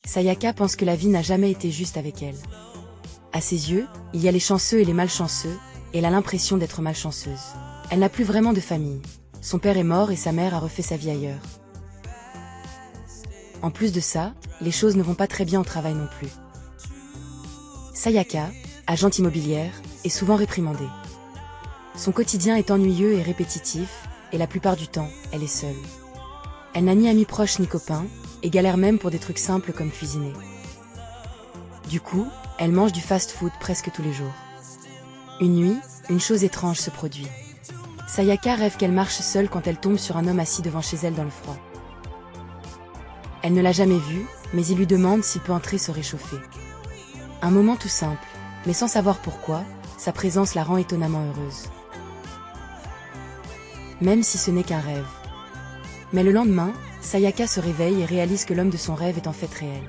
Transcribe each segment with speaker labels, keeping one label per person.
Speaker 1: Sayaka pense que la vie n'a jamais été juste avec elle. À ses yeux, il y a les chanceux et les malchanceux, et elle a l'impression d'être malchanceuse. Elle n'a plus vraiment de famille. Son père est mort et sa mère a refait sa vie ailleurs. En plus de ça, les choses ne vont pas très bien au travail non plus. Sayaka, agente immobilière, est souvent réprimandée. Son quotidien est ennuyeux et répétitif, et la plupart du temps, elle est seule. Elle n'a ni amis proches ni copains, et galère même pour des trucs simples comme cuisiner. Du coup, elle mange du fast-food presque tous les jours. Une nuit, une chose étrange se produit. Sayaka rêve qu'elle marche seule quand elle tombe sur un homme assis devant chez elle dans le froid. Elle ne l'a jamais vu, mais il lui demande s'il peut entrer se réchauffer. Un moment tout simple, mais sans savoir pourquoi, sa présence la rend étonnamment heureuse. Même si ce n'est qu'un rêve. Mais le lendemain, Sayaka se réveille et réalise que l'homme de son rêve est en fait réel.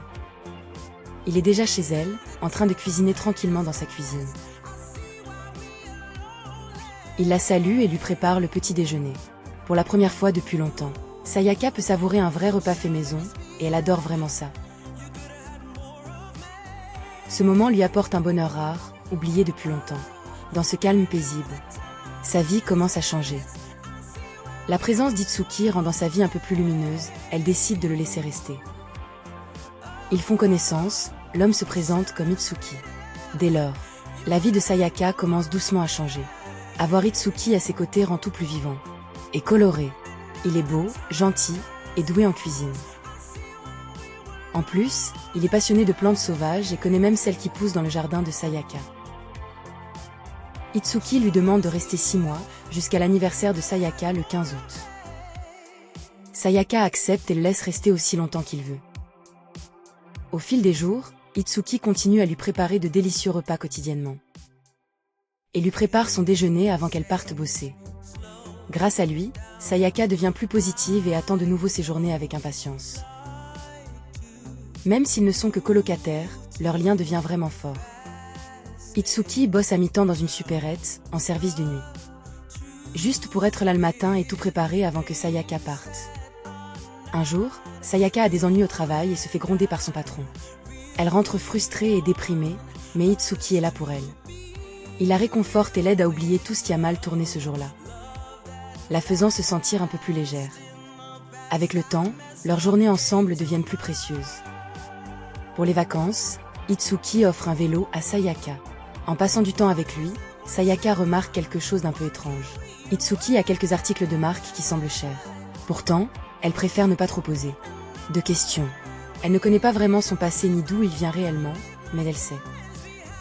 Speaker 1: Il est déjà chez elle, en train de cuisiner tranquillement dans sa cuisine. Il la salue et lui prépare le petit déjeuner. Pour la première fois depuis longtemps, Sayaka peut savourer un vrai repas fait maison, et elle adore vraiment ça. Ce moment lui apporte un bonheur rare, oublié depuis longtemps. Dans ce calme paisible, sa vie commence à changer. La présence d'Itsuki rendant sa vie un peu plus lumineuse, elle décide de le laisser rester. Ils font connaissance, l'homme se présente comme Itsuki. Dès lors, la vie de Sayaka commence doucement à changer. Avoir Itsuki à ses côtés rend tout plus vivant et coloré. Il est beau, gentil et doué en cuisine. En plus, il est passionné de plantes sauvages et connaît même celles qui poussent dans le jardin de Sayaka. Itsuki lui demande de rester 6 mois, jusqu'à l'anniversaire de Sayaka le 15 août. Sayaka accepte et le laisse rester aussi longtemps qu'il veut. Au fil des jours, Itsuki continue à lui préparer de délicieux repas quotidiennement. Et lui prépare son déjeuner avant qu'elle parte bosser. Grâce à lui, Sayaka devient plus positive et attend de nouveau ses journées avec impatience. Même s'ils ne sont que colocataires, leur lien devient vraiment fort. Itsuki bosse à mi-temps dans une supérette, en service de nuit. Juste pour être là le matin et tout préparer avant que Sayaka parte. Un jour, Sayaka a des ennuis au travail et se fait gronder par son patron. Elle rentre frustrée et déprimée, mais Itsuki est là pour elle. Il la réconforte et l'aide à oublier tout ce qui a mal tourné ce jour-là, la faisant se sentir un peu plus légère. Avec le temps, leurs journées ensemble deviennent plus précieuses. Pour les vacances, Itsuki offre un vélo à Sayaka. En passant du temps avec lui, Sayaka remarque quelque chose d'un peu étrange. Itsuki a quelques articles de marque qui semblent chers. Pourtant, elle préfère ne pas trop poser de questions. Elle ne connaît pas vraiment son passé ni d'où il vient réellement, mais elle sait.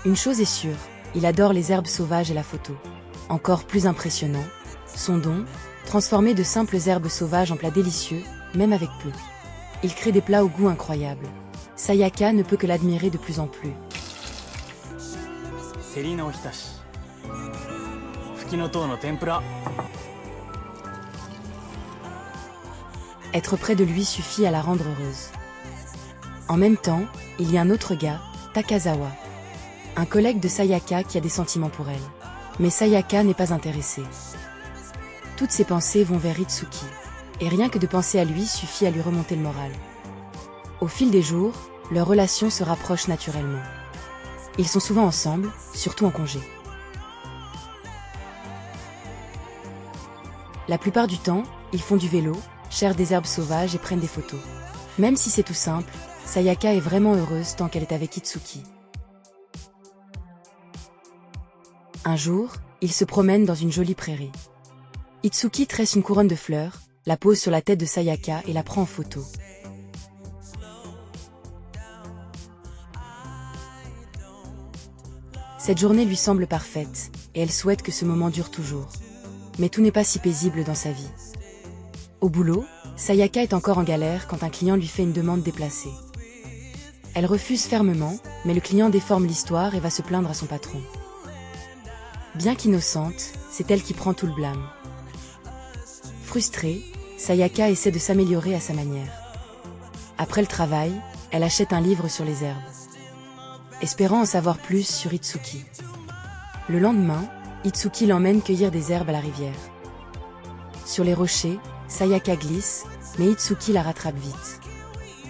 Speaker 1: Une chose est sûre, il adore les herbes sauvages et la photo. Encore plus impressionnant, son don, transformer de simples herbes sauvages en plats délicieux, même avec peu. Il crée des plats au goût incroyable. Sayaka ne peut que l'admirer de plus en plus. Être près de lui suffit à la rendre heureuse. En même temps, il y a un autre gars, Takazawa. Un collègue de Sayaka qui a des sentiments pour elle. Mais Sayaka n'est pas intéressée. Toutes ses pensées vont vers Itsuki. Et rien que de penser à lui suffit à lui remonter le moral. Au fil des jours, leur relation se rapproche naturellement. Ils sont souvent ensemble, surtout en congé. La plupart du temps, ils font du vélo, cherchent des herbes sauvages et prennent des photos. Même si c'est tout simple, Sayaka est vraiment heureuse tant qu'elle est avec Itsuki. Un jour, ils se promènent dans une jolie prairie. Itsuki tresse une couronne de fleurs, la pose sur la tête de Sayaka et la prend en photo. Cette journée lui semble parfaite, et elle souhaite que ce moment dure toujours. Mais tout n'est pas si paisible dans sa vie. Au boulot, Sayaka est encore en galère quand un client lui fait une demande déplacée. Elle refuse fermement, mais le client déforme l'histoire et va se plaindre à son patron. Bien qu'innocente, c'est elle qui prend tout le blâme. Frustrée, Sayaka essaie de s'améliorer à sa manière. Après le travail, elle achète un livre sur les herbes, espérant en savoir plus sur Itsuki. Le lendemain, Itsuki l'emmène cueillir des herbes à la rivière. Sur les rochers, Sayaka glisse, mais Itsuki la rattrape vite.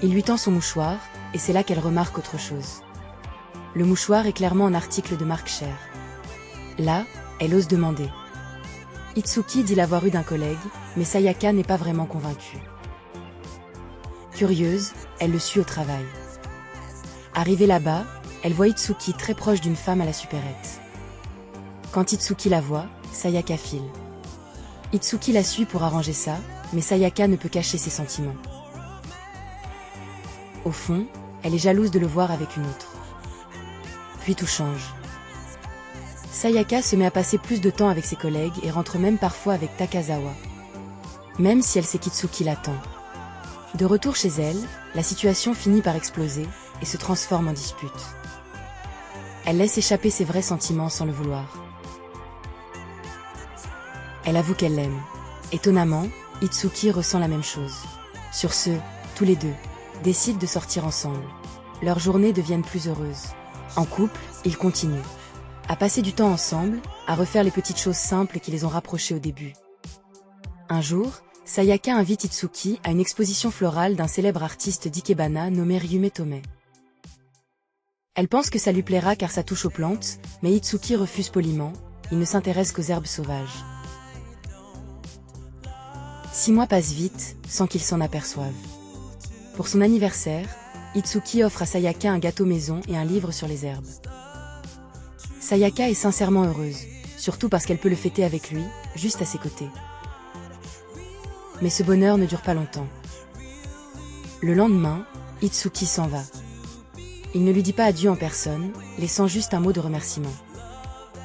Speaker 1: Il lui tend son mouchoir, et c'est là qu'elle remarque autre chose. Le mouchoir est clairement un article de marque chère. Là, elle ose demander. Itsuki dit l'avoir eu d'un collègue, mais Sayaka n'est pas vraiment convaincue. Curieuse, elle le suit au travail. Arrivée là-bas, elle voit Itsuki très proche d'une femme à la supérette. Quand Itsuki la voit, Sayaka file. Itsuki la suit pour arranger ça, mais Sayaka ne peut cacher ses sentiments. Au fond, elle est jalouse de le voir avec une autre. Puis tout change. Sayaka se met à passer plus de temps avec ses collègues et rentre même parfois avec Takazawa. Même si elle sait qu'Itsuki l'attend. De retour chez elle, la situation finit par exploser et se transforme en dispute. Elle laisse échapper ses vrais sentiments sans le vouloir. Elle avoue qu'elle l'aime. Étonnamment, Itsuki ressent la même chose. Sur ce, tous les deux décident de sortir ensemble. Leurs journées deviennent plus heureuses. En couple, ils continuent à passer du temps ensemble, à refaire les petites choses simples qui les ont rapprochés au début. Un jour, Sayaka invite Itsuki à une exposition florale d'un célèbre artiste d'ikebana nommé Ryume Tomei. Elle pense que ça lui plaira car ça touche aux plantes, mais Itsuki refuse poliment, il ne s'intéresse qu'aux herbes sauvages. 6 mois passent vite, sans qu'ils s'en aperçoivent. Pour son anniversaire, Itsuki offre à Sayaka un gâteau maison et un livre sur les herbes. Sayaka est sincèrement heureuse, surtout parce qu'elle peut le fêter avec lui, juste à ses côtés. Mais ce bonheur ne dure pas longtemps. Le lendemain, Itsuki s'en va. Il ne lui dit pas adieu en personne, laissant juste un mot de remerciement.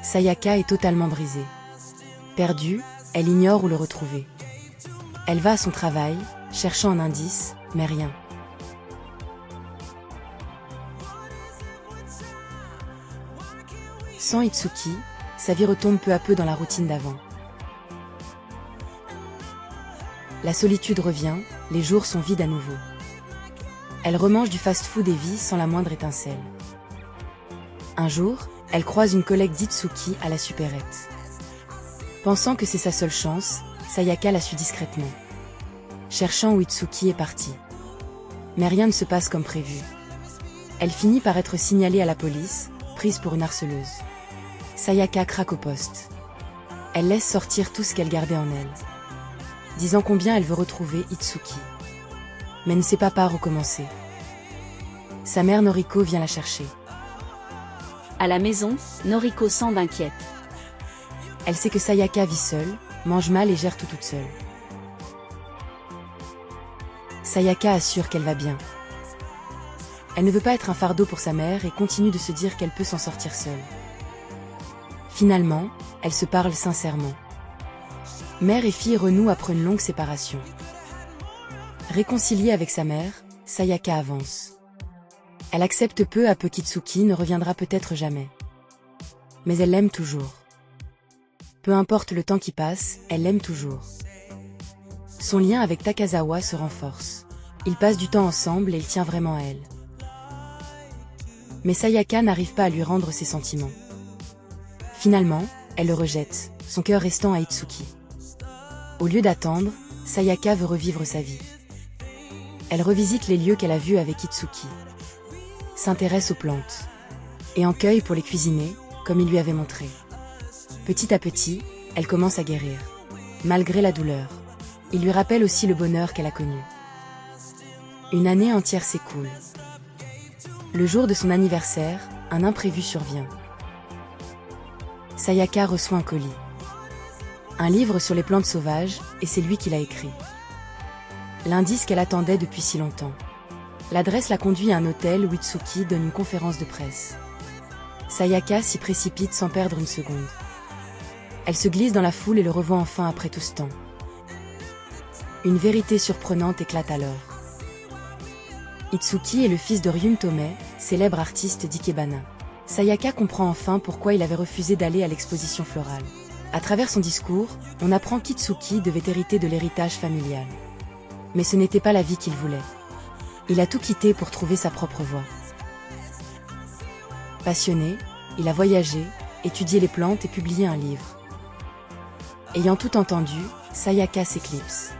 Speaker 1: Sayaka est totalement brisée. Perdue, elle ignore où le retrouver. Elle va à son travail, cherchant un indice, mais rien. Sans Itsuki, sa vie retombe peu à peu dans la routine d'avant. La solitude revient, les jours sont vides à nouveau. Elle remange du fast-food et vit sans la moindre étincelle. Un jour, elle croise une collègue d'Itsuki à la supérette. Pensant que c'est sa seule chance, Sayaka la suit discrètement, cherchant où Itsuki est parti. Mais rien ne se passe comme prévu. Elle finit par être signalée à la police, prise pour une harceleuse. Sayaka craque au poste. Elle laisse sortir tout ce qu'elle gardait en elle, disant combien elle veut retrouver Itsuki. Mais ne sait pas par où commencer. Sa mère Noriko vient la chercher.
Speaker 2: À la maison, Noriko semble inquiète.
Speaker 1: Elle sait que Sayaka vit seule, mange mal et gère tout toute seule. Sayaka assure qu'elle va bien. Elle ne veut pas être un fardeau pour sa mère et continue de se dire qu'elle peut s'en sortir seule. Finalement, elles se parlent sincèrement. Mère et fille renouent après une longue séparation. Réconciliée avec sa mère, Sayaka avance. Elle accepte peu à peu qu'Itsuki ne reviendra peut-être jamais. Mais elle l'aime toujours. Peu importe le temps qui passe, elle l'aime toujours. Son lien avec Takazawa se renforce. Ils passent du temps ensemble et il tient vraiment à elle. Mais Sayaka n'arrive pas à lui rendre ses sentiments. Finalement, elle le rejette, son cœur restant à Itsuki. Au lieu d'attendre, Sayaka veut revivre sa vie. Elle revisite les lieux qu'elle a vus avec Itsuki, s'intéresse aux plantes, et en cueille pour les cuisiner, comme il lui avait montré. Petit à petit, elle commence à guérir, malgré la douleur. Il lui rappelle aussi le bonheur qu'elle a connu. Une année entière s'écoule. Le jour de son anniversaire, un imprévu survient. Sayaka reçoit un colis. Un livre sur les plantes sauvages, et c'est lui qui l'a écrit. L'indice qu'elle attendait depuis si longtemps. L'adresse la conduit à un hôtel où Itsuki donne une conférence de presse. Sayaka s'y précipite sans perdre une seconde. Elle se glisse dans la foule et le revoit enfin après tout ce temps. Une vérité surprenante éclate alors. Itsuki est le fils de Ryume Tomei, célèbre artiste d'ikebana. Sayaka comprend enfin pourquoi il avait refusé d'aller à l'exposition florale. À travers son discours, on apprend qu'Itsuki devait hériter de l'héritage familial. Mais ce n'était pas la vie qu'il voulait. Il a tout quitté pour trouver sa propre voie. Passionné, il a voyagé, étudié les plantes et publié un livre. Ayant tout entendu, Sayaka s'éclipse.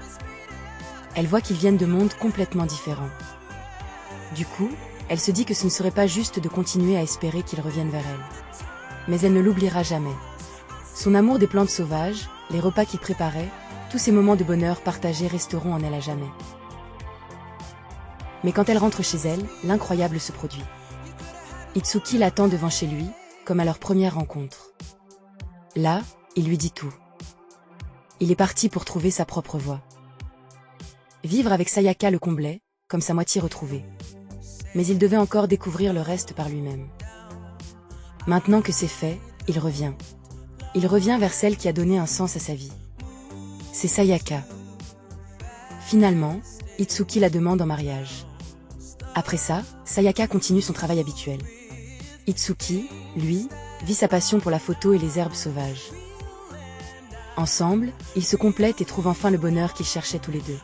Speaker 1: Elle voit qu'ils viennent de mondes complètement différents. Du coup, Elle se dit que ce ne serait pas juste de continuer à espérer qu'il revienne vers elle. Mais elle ne l'oubliera jamais. Son amour des plantes sauvages, les repas qu'il préparait, tous ces moments de bonheur partagés resteront en elle à jamais. Mais quand elle rentre chez elle, l'incroyable se produit. Itsuki l'attend devant chez lui, comme à leur première rencontre. Là, il lui dit tout. Il est parti pour trouver sa propre voie. Vivre avec Sayaka le comblait, comme sa moitié retrouvée. Mais il devait encore découvrir le reste par lui-même. Maintenant que c'est fait, il revient. Il revient vers celle qui a donné un sens à sa vie. C'est Sayaka. Finalement, Itsuki la demande en mariage. Après ça, Sayaka continue son travail habituel. Itsuki, lui, vit sa passion pour la photo et les herbes sauvages. Ensemble, ils se complètent et trouvent enfin le bonheur qu'ils cherchaient tous les deux.